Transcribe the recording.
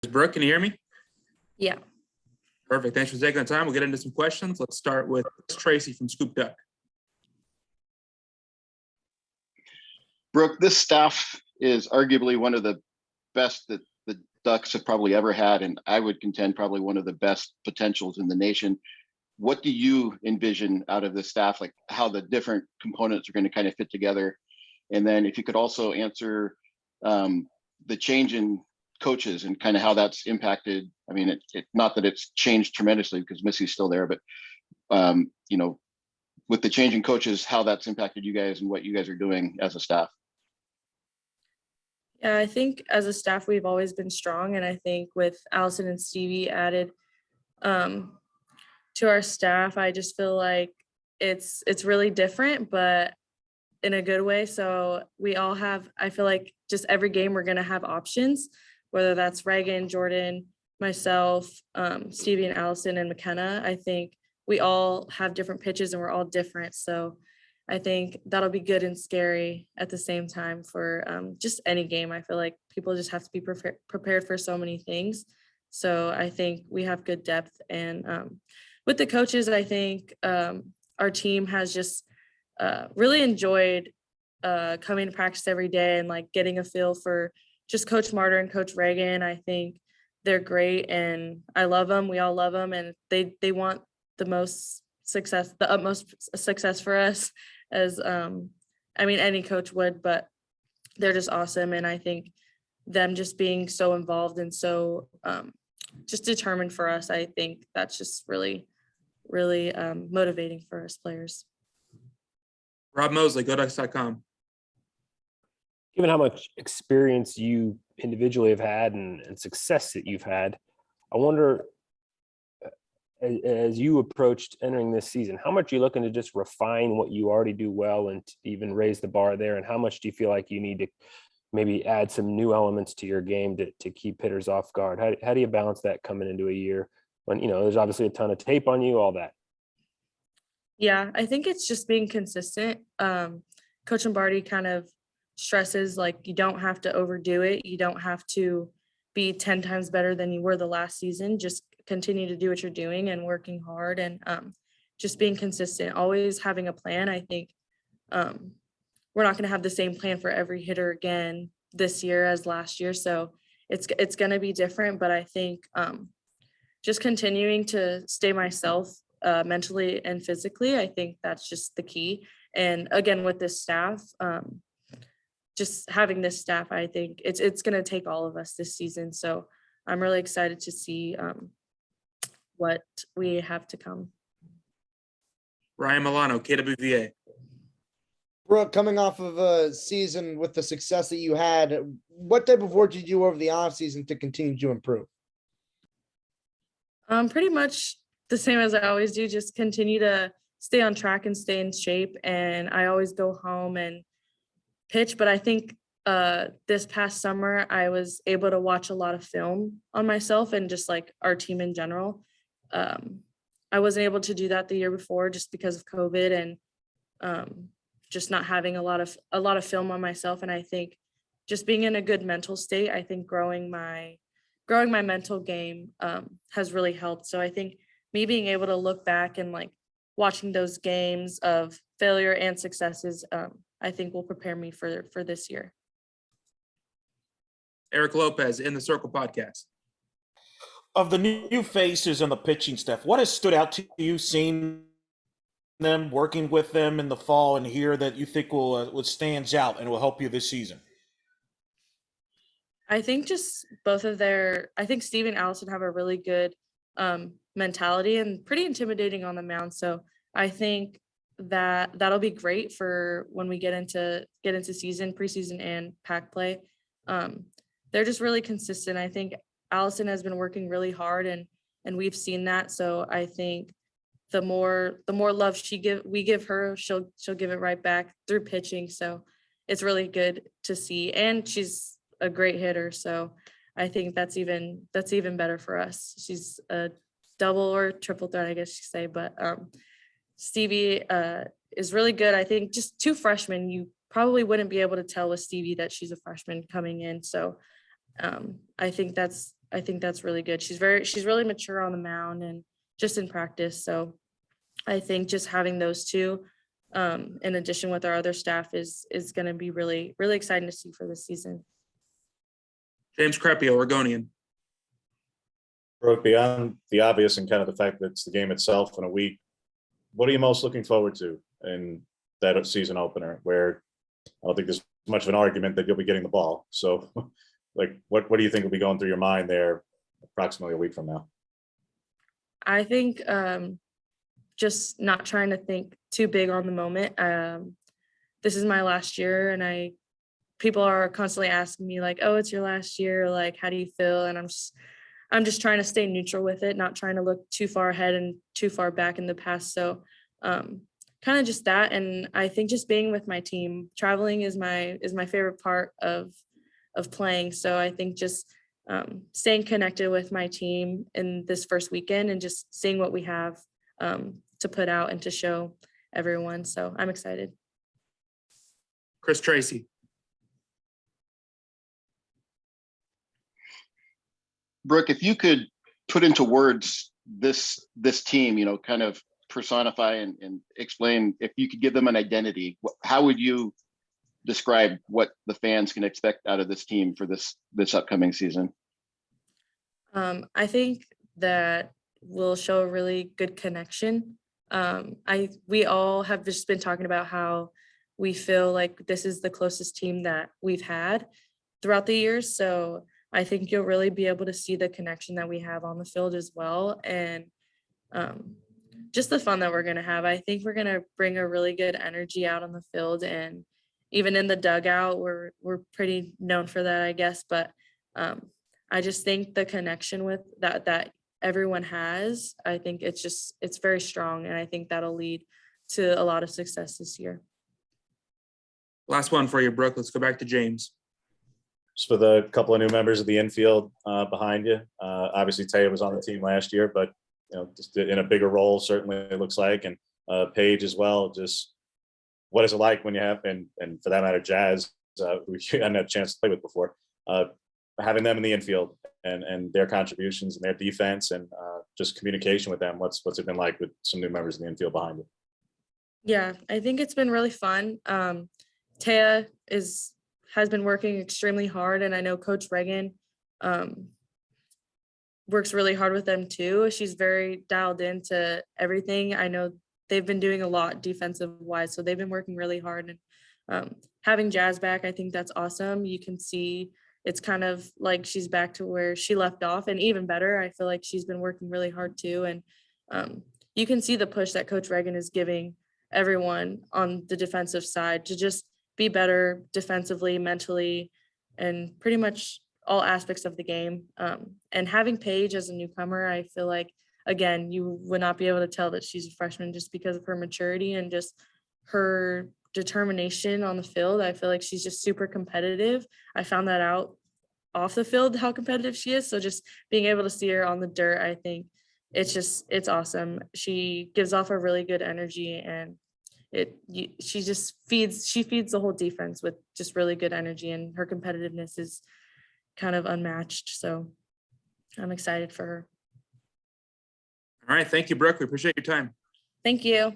Brooke, can you hear me? Yeah. Perfect. Thanks for taking the time. We'll get into some questions. Let's start with Tracy from Scoop Duck. Brooke, this staff is arguably one of the best that the Ducks have probably ever had, and I would contend probably one of the best potentials in the nation. What do you envision out of this staff, like how the different components are going to kind of fit together? And then if you could also answer the change in coaches and kind of how that's impacted. I mean, it not that it's changed tremendously because Missy's still there, but with the change in coaches, how that's impacted you guys and what you guys are doing as a staff. Yeah, I think as a staff, we've always been strong. And I think with Allison and Stevie added to our staff, I just feel like it's really different, but in a good way. So we all have, I feel like just every game we're going to have options, whether that's Reagan, Jordan, myself, Stevie and Allison and McKenna. I think we all have different pitches and we're all different. So I think that'll be good and scary at the same time for just any game. I feel like people just have to be prepared for so many things. So I think we have good depth. And with the coaches, I think our team has just really enjoyed coming to practice every day and like getting a feel for just Coach Martyr and Coach Reagan. I think they're great and I love them. We all love them, and they want the utmost success for us, as any coach would, but they're just awesome. And I think them just being so involved and so just determined for us, I think that's just really, really motivating for us players. Rob Mosley, GoDucks.com. Given how much experience you individually have had and success that you've had, I wonder, as you approached entering this season, how much are you looking to just refine what you already do well and even raise the bar there? And how much do you feel like you need to maybe add some new elements to your game to keep hitters off guard? How do you balance that coming into a year when, there's obviously a ton of tape on you, all that? Yeah, I think it's just being consistent. Coach Lombardi kind of stresses like you don't have to overdo it. You don't have to be 10 times better than you were the last season. Just continue to do what you're doing and working hard and just being consistent, always having a plan. I think we're not going to have the same plan for every hitter again this year as last year. So it's going to be different, but I think just continuing to stay myself mentally and physically, I think that's just the key. And again, with this staff, just having this staff, I think it's going to take all of us this season. So I'm really excited to see what we have to come. Ryan Milano, KWVA. Brooke, coming off of a season with the success that you had, what type of work did you do over the offseason to continue to improve? Pretty much the same as I always do, just continue to stay on track and stay in shape. And I always go home and pitch, but I think this past summer I was able to watch a lot of film on myself and just like our team in general. I wasn't able to do that the year before just because of COVID and just not having a lot of film on myself. And I think just being in a good mental state, I think growing my mental game has really helped. So I think me being able to look back and like watching those games of failure and successes, I think will prepare me for this year. Eric Lopez, In the Circle podcast. Of the new faces on the pitching staff, what has stood out to you seeing them, working with them in the fall and here that you think will stands out and will help you this season? I think just I think Steve and Allison have a really good mentality and pretty intimidating on the mound. So I think that'll be great for when we get into preseason and pack play. They're just really consistent. I think Allison has been working really hard and we've seen that. So I think the more love we give her, she'll give it right back through pitching. So it's really good to see. And she's a great hitter. So I think that's even better for us. She's a double or triple threat, I guess you say, but Stevie is really good. I think just two freshmen, you probably wouldn't be able to tell with Stevie that she's a freshman coming in. So I think that's I think that's really good. She's really mature on the mound and just in practice. So I think just having those two, in addition with our other staff is going to be really, really exciting to see for this season. James Crepio, Oregonian. Brooke, beyond the obvious and kind of the fact that it's the game itself in a week, what are you most looking forward to in that season opener, where I don't think there's much of an argument that you'll be getting the ball? So, like, what do you think will be going through your mind there approximately a week from now? I think just not trying to think too big on the moment. This is my last year, and people are constantly asking me like, "Oh, it's your last year. Like, how do you feel?" And I'm just trying to stay neutral with it, not trying to look too far ahead and too far back in the past. So kind of just that. And I think just being with my team, traveling is my favorite part of playing. So I think just staying connected with my team in this first weekend and just seeing what we have to put out and to show everyone. So I'm excited. Chris Tracy. Brooke, if you could put into words this team, kind of personify and explain, if you could give them an identity, how would you describe what the fans can expect out of this team for this upcoming season? I think that we'll show a really good connection. We all have just been talking about how we feel like this is the closest team that we've had throughout the years. So I think you'll really be able to see the connection that we have on the field as well. And just the fun that we're going to have. I think we're going to bring a really good energy out on the field, and even in the dugout, we're pretty known for that, I guess. But I just think the connection with that everyone has, I think it's very strong. And I think that'll lead to a lot of success this year. Last one for you, Brooke. Let's go back to James. Just for the couple of new members of the infield behind you. Obviously, Taya was on the team last year, but just in a bigger role, certainly it looks like, and Paige as well. Just what is it like when you have, and for that matter, Jazz, who you hadn't had a chance to play with before, having them in the infield and their contributions and their defense and just communication with them. What's it been like with some new members in the infield behind you? Yeah, I think it's been really fun. Taya has been working extremely hard, and I know Coach Reagan works really hard with them too. She's very dialed into everything. I know they've been doing a lot defensive wise, so they've been working really hard. And having Jazz back, I think that's awesome. You can see it's kind of like she's back to where she left off, and even better. I feel like she's been working really hard too. And you can see the push that Coach Reagan is giving everyone on the defensive side to just be better defensively, mentally, and pretty much all aspects of the game. And having Paige as a newcomer, I feel like, again, you would not be able to tell that she's a freshman just because of her maturity and just her determination on the field. I feel like she's just super competitive. I found that out off the field, how competitive she is. So just being able to see her on the dirt, I think it's awesome. She gives off a really good energy, and she feeds the whole defense with just really good energy, and her competitiveness is kind of unmatched. So I'm excited for her. All right. Thank you, Brooke. We appreciate your time. Thank you.